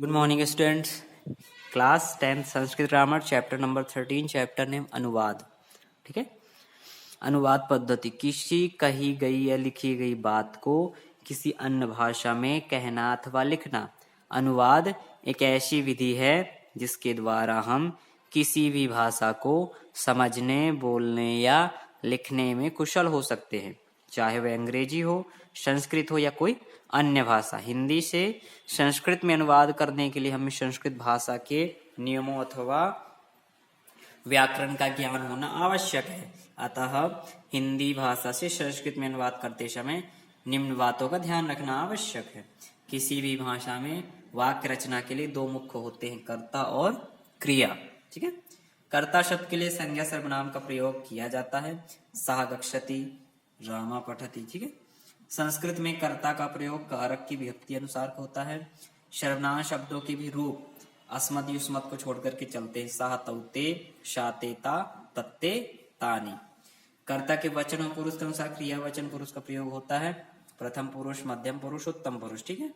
Good morning students. Class 10 Sanskrit grammar chapter number 13, chapter name अनुवाद। ठीक है। अनुवाद पद्धति किसी कही गई या लिखी गई बात को किसी अन्य भाषा में कहना अथवा लिखना। अनुवाद एक ऐसी विधि है जिसके द्वारा हम किसी भी भाषा को समझने, बोलने या लिखने में कुशल हो सकते हैं, चाहे वह अंग्रेजी हो, संस्कृत हो या कोई अन्य भाषा। हिंदी से संस्कृत में अनुवाद करने के लिए हमें संस्कृत भाषा के नियमों अथवा व्याकरण का ज्ञान होना आवश्यक है। अतः हिंदी भाषा से संस्कृत में अनुवाद करते समय निम्न बातों का ध्यान रखना आवश्यक है। किसी भी भाषा में वाक्य रचना के लिए दो मुख्य होते हैं, कर्ता और क्रिया। ठीक है। कर्ता शब्द के लिए संज्ञा सर्वनाम का प्रयोग किया जाता है, सः गच्छति, रामा पठति। ठीक है। संस्कृत में कर्ता का प्रयोग कारक की विभक्ति अनुसार होता है। सर्वनाम शब्दों के भी रूप अस्मत् युष्मत् को छोड़कर के चलते हैं, सः तौ ते, शाते ता, तत्ते तानि। कर्ता के वचन और पुरुष के अनुसार क्रिया वचन पुरुष का प्रयोग होता है, प्रथम पुरुष, मध्यम पुरुष, उत्तम पुरुष। ठीक है।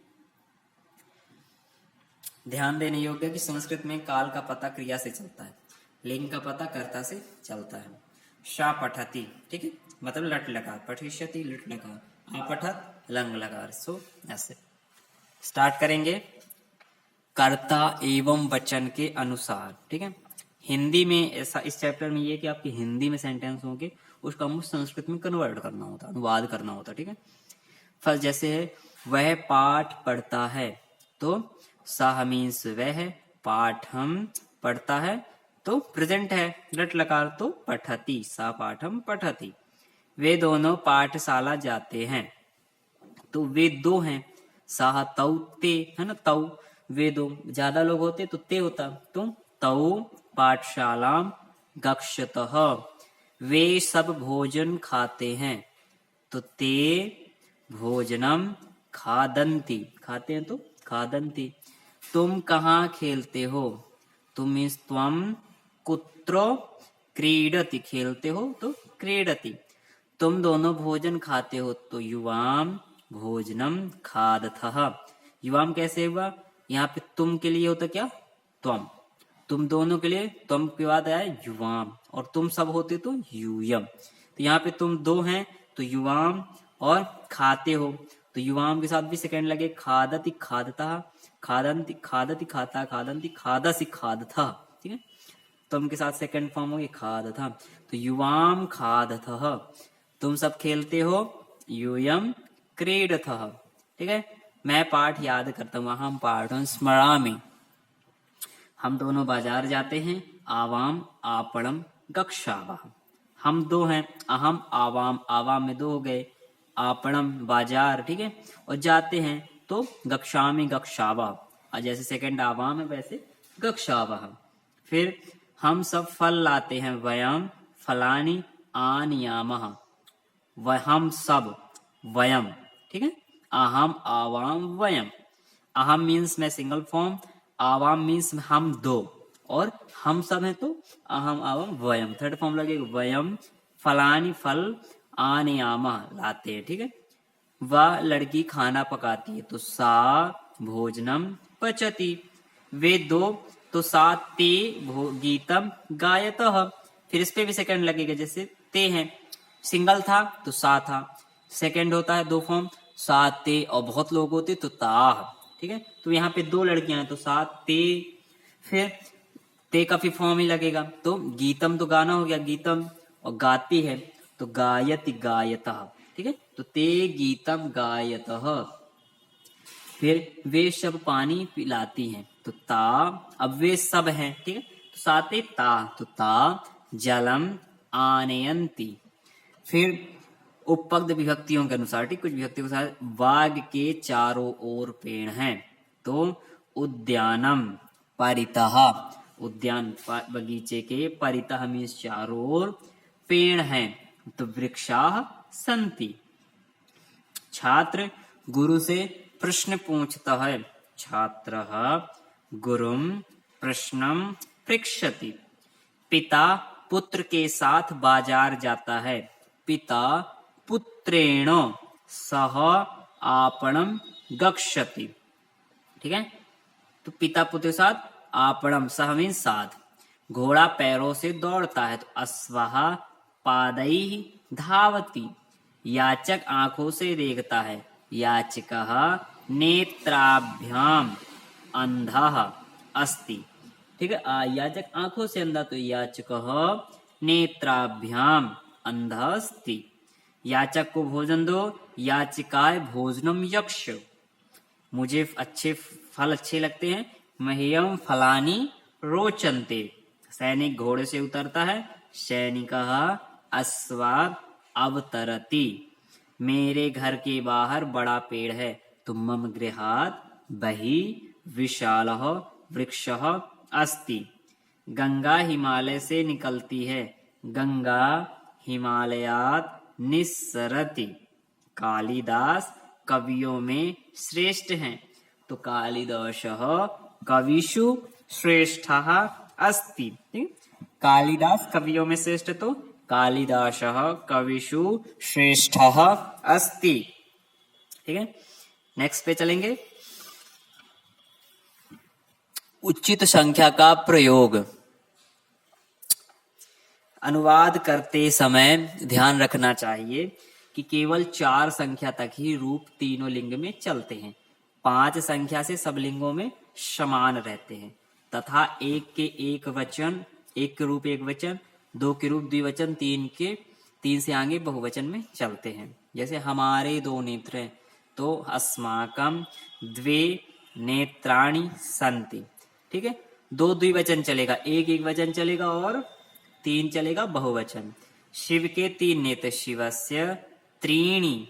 ध्यान देने योग्य कि संस्कृत में काल का पता क्रिया से चलता है, लिंग का पता कर्ता से चलता है। शा पठति, ठीक है, मतलब लट लकार, पठिष्यति लट लकार, आपठत लंग लकार। सो ऐसे स्टार्ट करेंगे। कर्ता एवं वचन के अनुसार। ठीक है। हिंदी में ऐसा इस चैप्टर में ये कि आपके हिंदी में सेंटेंस होंगे, उसका हमको संस्कृत में कन्वर्ट करना होता, अनुवाद करना होता। ठीक है। फर्स्ट जैसे है, वह पाठ पढ़ता है, तो सह मीन्स वह, पाठम पढ़ता है तो प्रेजेंट है, लट लकार तो पठति, सा पाठम पठति। वे दोनों पाठशाला जाते हैं, तो वे दो हैं, सह तौ ते, है ना, तौ। वे दो, ज्यादा लोग होते तो ते होता, तो तौ पाठशालाम गच्छतः। वे सब भोजन खाते हैं, तो ते भोजनम खादन्ति, खाते हैं तो खादन्ति। तुम कहाँ खेलते हो, तुम इस त्वम कुत्र क्रीडति, खेलते हो तो क्रीडति। तुम दोनों भोजन खाते हो, तो युवाम भोजनम खादथः। युवाम कैसे हुआ, यहाँ पे तुम के लिए होता क्या, त्वम, तुम दोनों के लिए तुम के बाद आया युवाम, और तुम सब होते तो यूयम। तो यहाँ पे तुम दो हैं तो युवाम, और खाते हो तो युवाम के साथ भी सेकंड लगे, खादति खादता, खादंति खादति खाता, खादंति खादसि खादथा। ठीक है। तुम के साथ सेकंड फॉर्म हो गया खादथा, तो युवाम खादथः। तुम सब खेलते हो, यूयम क्रीडथः। ठीक है। मैं पाठ याद करता हूँ, अहम पाठं स्मरामि। हम दोनों बाजार जाते हैं, आवाम आपणम गच्छावः। हम दो हैं, अहम आवाम, आवाम में दो हो गए, आपणम बाजार। ठीक है। और जाते हैं तो गच्छामि गच्छावः, और जैसे सेकंड आवाम है वैसे गच्छावः। फिर हम सब फल लाते हैं, वयम फलानि आनयामः, वह हम सब, वयम। ठीक है। अहम आवाम वयम। अहम मीन्स में सिंगल फॉर्म, आवाम मीन्स हम दो, और हम सब हैं तो अहम आवाम वयम, थर्ड फॉर्म लगेगा, वयम फलानी फल आनयामा, लाते हैं। ठीक है। वह लड़की खाना पकाती है, तो सा भोजनम पचती। वे दो, तो सा ते गीतम गायतः। फिर इस पे भी सेकंड लगेगा, जैसे ते हैं, सिंगल था तो सा था, सेकंड होता है दो फॉर्म, सा ते, और बहुत लोग होते तो ता। ठीक है। तो यहाँ पे दो लड़कियां हैं तो सा ते, फिर ते का फिर फॉर्म ही लगेगा, तो गीतम तो गाना हो गया, गीतम, और गाती है तो गायति गायतः। ठीक है। तो ते गीतम गायतः। फिर वे सब पानी पिलाती हैं, तो ता, अब वे सब हैं। ठीक है। तो साते ता, तो ता जलम आनयंती। फिर उपपद विभक्तियों के अनुसार, ठीक, कुछ विभक्तियों के अनुसार, बाग के चारों ओर पेड़ हैं, तो उद्यानम परितः। उद्यान बगीचे के, परितः मीन्स चारों ओर, पेड़ हैं तो वृक्षाः सन्ति। छात्र गुरु से प्रश्न पूछता है, छात्रः गुरुम प्रश्नम पृच्छति। पिता पुत्र के साथ बाजार जाता है, पिता पुत्रेण सह आपणम गच्छति। ठीक है। तो पिता पुत्र के साथ आपणम, सह मीन्स साथ। घोड़ा पैरों से दौड़ता है तो अश्वः पादैः धावति। याचक आंखों से देखता है, याचकः नेत्राभ्याम अंधः अस्ति। ठीक है, याचक आंखों से अंधा तो याचकः नेत्राभ्याम अंधः अस्ति। याचक को भोजन दो, याचिकाय भोजनम यक्ष। मुझे फल अच्छे लगते हैं, मह्यम फलानि रोचन्ते। सैनिक घोड़े से उतरता है, सैनिकः अश्वात् अवतरति। मेरे घर के बाहर बड़ा पेड़ है तो मम गृहात् बहिः विशालः वृक्षः अस्ति। गंगा हिमालय से निकलती है, गंगा हिमालयात् निस्सरति। कालिदास कवियों में श्रेष्ठ हैं तो कालिदासः कविषु श्रेष्ठः अस्ति। कालिदास कवियों में श्रेष्ठ तो कालिदासः कविषु श्रेष्ठः अस्ति। ठीक है, नेक्स्ट पे चलेंगे। उचित संख्या का प्रयोग। अनुवाद करते समय ध्यान रखना चाहिए कि केवल 4 संख्या तक ही रूप तीनों लिंग में चलते हैं। 5 संख्या से सब लिंगों में समान रहते हैं तथा 1 के एक वचन, 1 के रूप एक वचन, 2 के रूप द्विवचन, 3 से आगे बहुवचन में चलते हैं। जैसे हमारे 2 नेत्र हैं तो अस्माकम द्वे नेत्राणि सन्ति। ठीक है, 2 द्विवचन चलेगा, 1 एक वचन चलेगा और 3 चलेगा बहुवचन। शिव के 3 नेत्र, शिवस्य त्रीणि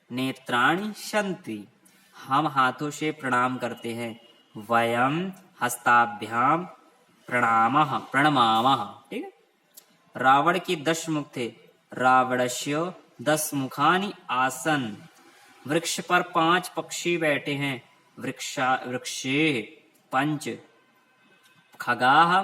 नेत्राणि सन्ति। हम हाथों से प्रणाम करते हैं, वयम हस्ताभ्याम प्रणमामः। ठीक है, रावण के 10 मुख थे, रावणस्य 10 मुखानि आसन। वृक्ष पर 5 पक्षी बैठे हैं, वृक्षे 5 खगाः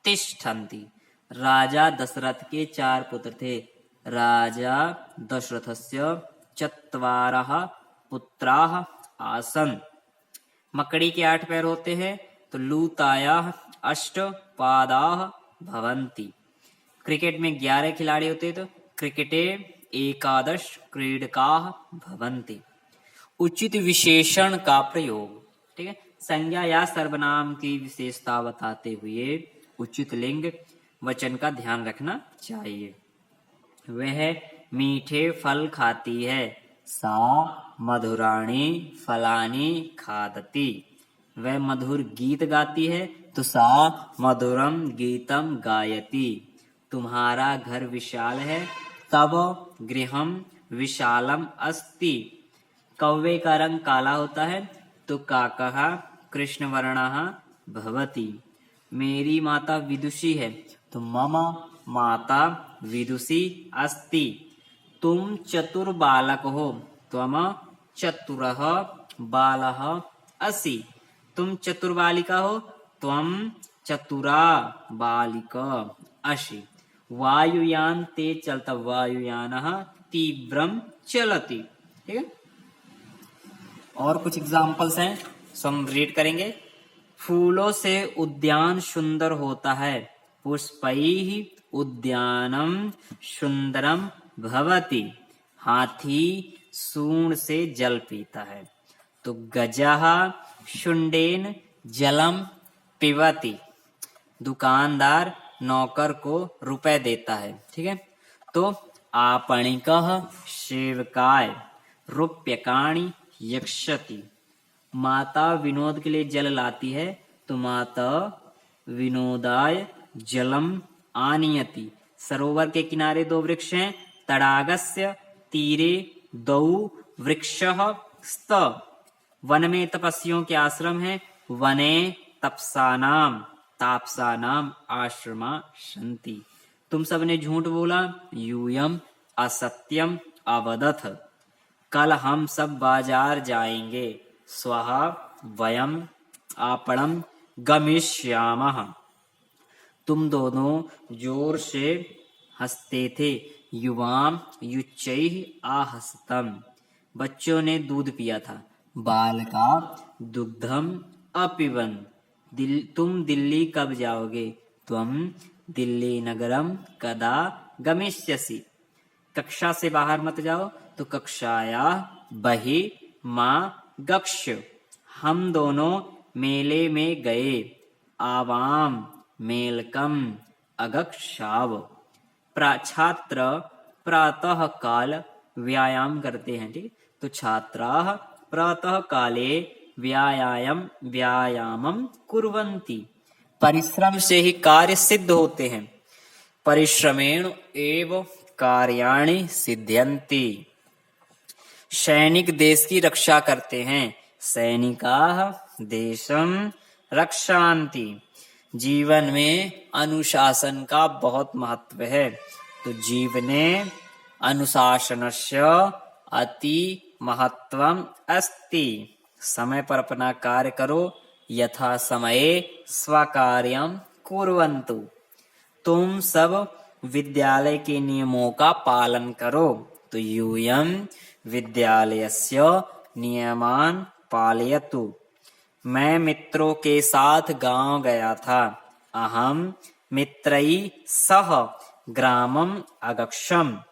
तिष्ठन्ति। राजा दशरथ के 4 पुत्र थे, राजा दशरथस्य 4 पुत्राः आसन। मकड़ी के 8 पैर होते हैं तो लूतायाः 8 पादाः भवन्ति। क्रिकेट में 11 खिलाड़ी होते हैं तो क्रिकेटे 11 क्रीडकाः भवन्ति। उचित विशेषण का प्रयोग। ठीक है, संज्ञा या सर्वनाम की विशेषता बताते हुए उचित लिंग वचन का ध्यान रखना चाहिए। वह मीठे फल खाती है, सा मधुराणि फलानि खादति। वह मधुर गीत गाती है तो सा मधुरम गीतम गायति। तुम्हारा घर विशाल है, तव गृहम विशालम अस्ति। कौवे का रंग काला होता है तो काकः कृष्णवर्णः भवति। मेरी माता विदुषी है तो मम माता विदुषी अस्ति। तुम चतुर बालक हो, त्वम चतुरः बालः असि। तुम चतुर बालिका हो, त्वम चतुरा बालिका असि। वायुयान तेज चलता, वायुयानः तीव्रम चलति। ठीक है, और कुछ एग्जाम्पल्स हैं, हम रीड करेंगे। फूलों से उद्यान सुंदर होता है, पुष्पैः उद्यानम सुंदरम भवति। हाथी सूंड से जल पीता है तो गजः शुंडेन जलम पिबति। दुकानदार नौकर को रुपए देता है। ठीक है, तो आपणिकः सेवकाय रूप्यकाणि यक्षति। माता विनोद के लिए जल लाती है तो माता विनोदाय जलम आनयति। सरोवर के किनारे 2 वृक्ष हैं, तडागस्य तीरे 2 वृक्षः स्त। वन में तपस्वियों के आश्रम है, वने तापसानाम आश्रमा सन्ति। तुम सबने झूठ बोला, यूयम असत्यम अवदथ। कल हम सब बाजार जाएंगे, स्वः वयम आपणम गमिष्यामः। तुम दोनों जोर से हंसते थे, युवाम युच्चैः आहस्तम। बच्चों ने दूध पिया था, बालका दुग्धम अपिबन तुम दिल्ली कब जाओगे? त्वं दिल्ली नगरम कदा गमिष्यसि? कक्षा से बाहर मत जाओ तो कक्षाया बहि मा गक्ष। हम दोनों मेले में गए। आवाम मेलकम अगक्षाव। छात्र प्रातः काल व्यायाम करते हैं, ठीक। तो छात्राः प्रातः काले व्यायामं कुर्वन्ति। परिश्रम से ही कार्य सिद्ध होते हैं। परिश्रमेण एव कार्याणि सिद्ध्यन्ति। सैनिक देश की रक्षा करते हैं। सैनिकाः देशं रक्षान्ति। जीवन में अनुशासन का बहुत महत्व है। तो जीवने अनुशासनस्य अति महत्वम अस्ति। समय पर अपना कार्य करो। यथा समये स्वकार्यं कुर्वन्तु। तुम सब विद्यालय के नियमों का पालन करो। तो यूयं विद्यालयस्य नियमान् पालयतु। मैं मित्रों के साथ गांव गया था। अहम मित्रैः सह ग्रामम अगच्छम।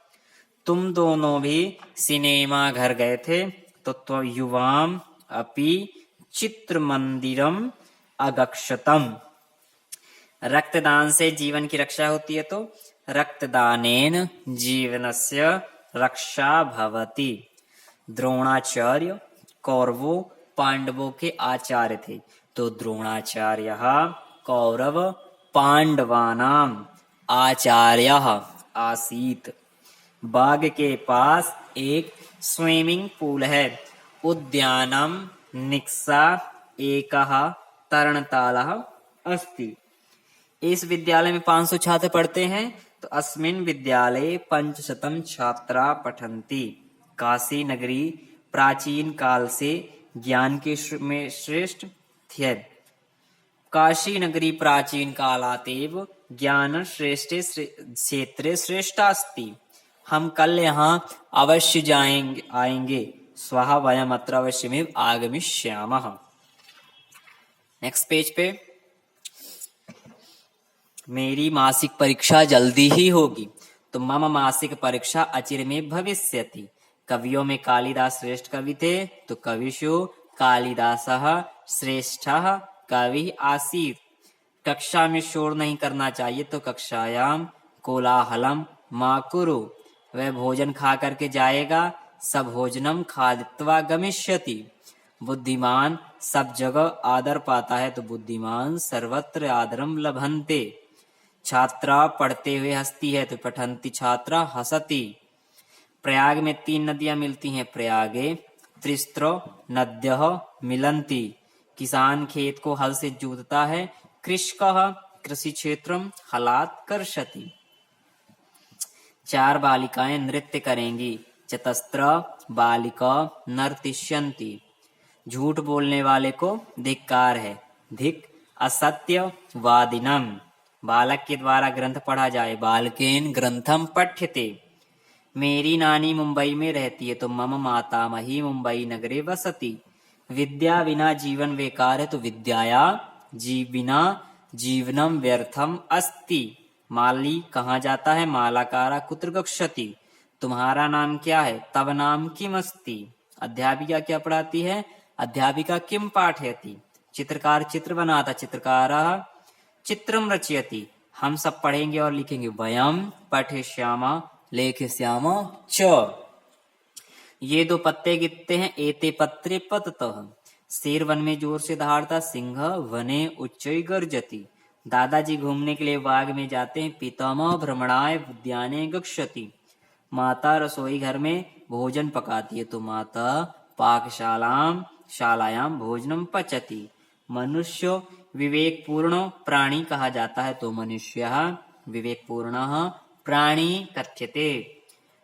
तुम दोनों भी सिनेमा घर गए थे। तो युवाम अपि चित्रमंदिरम अगच्छतम। रक्तदान से जीवन की रक्षा होती है। तो रक्तदानेन जीवनस्य रक्षा भवति। द्रोणाचार्य कौरवों पांडवों के आचार्य थे। तो द्रोणाचार्यः कौरव पांडवानां आचार्यः आसीत्। बाग के पास एक स्विमिंग पूल है। उद्यानम निक्सा एकः तरणतालः अस्ति। इस विद्यालय में 500 छात्र पढ़ते हैं। तो अस्मिन् विद्यालये 500 छात्रा पठन्ति। काशी नगरी प्राचीन काल से ज्ञान के में श्रेष्ठ थे। काशी नगरी प्राचीन कालातेव ज्ञान श्रेष्ठे क्षेत्रे श्रेष्ठा अस्ति। हम कल यहाँ अवश्य आएंगे। स्वः वयम् अत्र अवश्यमेव आगमिष्यामः। नेक्स्ट पेज पे, मेरी मासिक परीक्षा जल्दी ही होगी। तो मम मासिक परीक्षा अचिरमेव भविष्यति। कवियों में कालिदास श्रेष्ठ कवि थे। तो कविषु कालिदासः श्रेष्ठः कवि आसीत्। कक्षा में शोर नहीं करना चाहिए। तो कक्षायाम कोलाहलम मा कुरु। वह भोजन खा करके जाएगा। सब भोजनम खादित्वा गमिष्यति। बुद्धिमान सब जगह आदर पाता है। तो बुद्धिमान सर्वत्र आदरम लभन्ते। छात्रा पढ़ते हुए हंसती है। तो पठन्ति छात्रा हसति। प्रयाग में 3 नदियां मिलती हैं। प्रयागे त्रिस्रो नद्यः मिलन्ति। किसान खेत को हल से जोतता है। कृषकः कृषि क्षेत्रम हलात् कर्षति। 4 बालिकाएं नृत्य करेंगी। चतस्र बालिका नर्तिष्यन्ति। झूठ बोलने वाले को धिक्कार है। धिक असत्य वादिनम। बालक के द्वारा ग्रंथ पढ़ा जाए। बालकेन ग्रंथम पठ्यते। मेरी नानी मुंबई में रहती है। तो मम मातामही मुंबई नगरे वसति। विद्या बिना जीवन बेकार है। तो विद्याया बिना जीवनम व्यर्थम अस्ति। माली कहाँ जाता है? मालाकारा कुत्र गच्छति। तुम्हारा नाम क्या है? तव नाम किम अस्ति। अध्यापिका क्या पढ़ाती है? अध्यापिका किम पाठयति। चित्रकार चित्र बनाता। चित्रकारः चित्रम रचयति। हम सब पढ़ेंगे और लिखेंगे। वयम पठिष्यामः लेखिष्यामः च। ये 2 पत्ते गिरते हैं। एते पत्रे पततः। शेर वन में जोर से दहाड़ता। सिंह वने उच्चै गर्जति। दादाजी घूमने के लिए बाग में जाते हैं। पितामह भ्रमणाय उद्याने गच्छति। माता रसोई घर में भोजन पकाती है। तो माता शालायाम भोजनम पचति। मनुष्य विवेकपूर्ण प्राणी कहा जाता है। तो मनुष्यः विवेकपूर्णः प्राणी कथ्यते।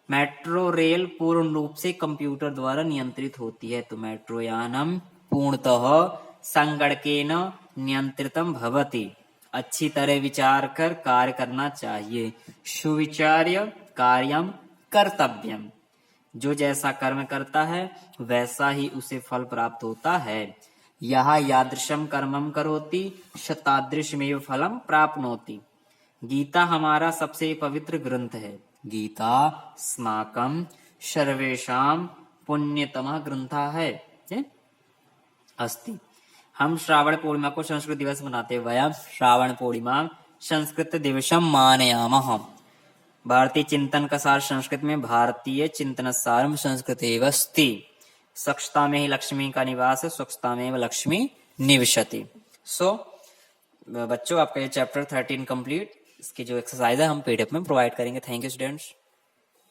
मेट्रो रेल पूर्ण रूप से कंप्यूटर द्वारा नियंत्रित होती है। तो मेट्रो यानम पूर्णतः संगणकेन नियंत्रितम भवति। अच्छी तरह विचार कर कार्य करना चाहिए। सुविचार्य कार्यम कर्तव्यम। जो जैसा कर्म करता है वैसा ही उसे फल प्राप्त होता है। यह यादृशम कर्मम करोति शतादृशमेव फलम प्राप्नोति। गीता हमारा सबसे पवित्र ग्रंथ है। गीता स्माकम सर्वेषाम पुण्यतमः ग्रंथः है। अस्ति। हम श्रावण पूर्णिमा को संस्कृत दिवस मनाते हैं। वयम श्रावण पूर्णिमा संस्कृत दिवसम मानयामः। भारतीय चिंतन का सार संस्कृत में भारतीय चिंतन सारम संस्कृत अस्ति। स्वच्छता में ही लक्ष्मी का निवास है, स्वच्छता में लक्ष्मी निवसति। सो बच्चों, आपका ये चैप्टर 13 कंप्लीट। इसकी जो एक्सरसाइज है हम पीडीएफ में प्रोवाइड करेंगे। Thank you students.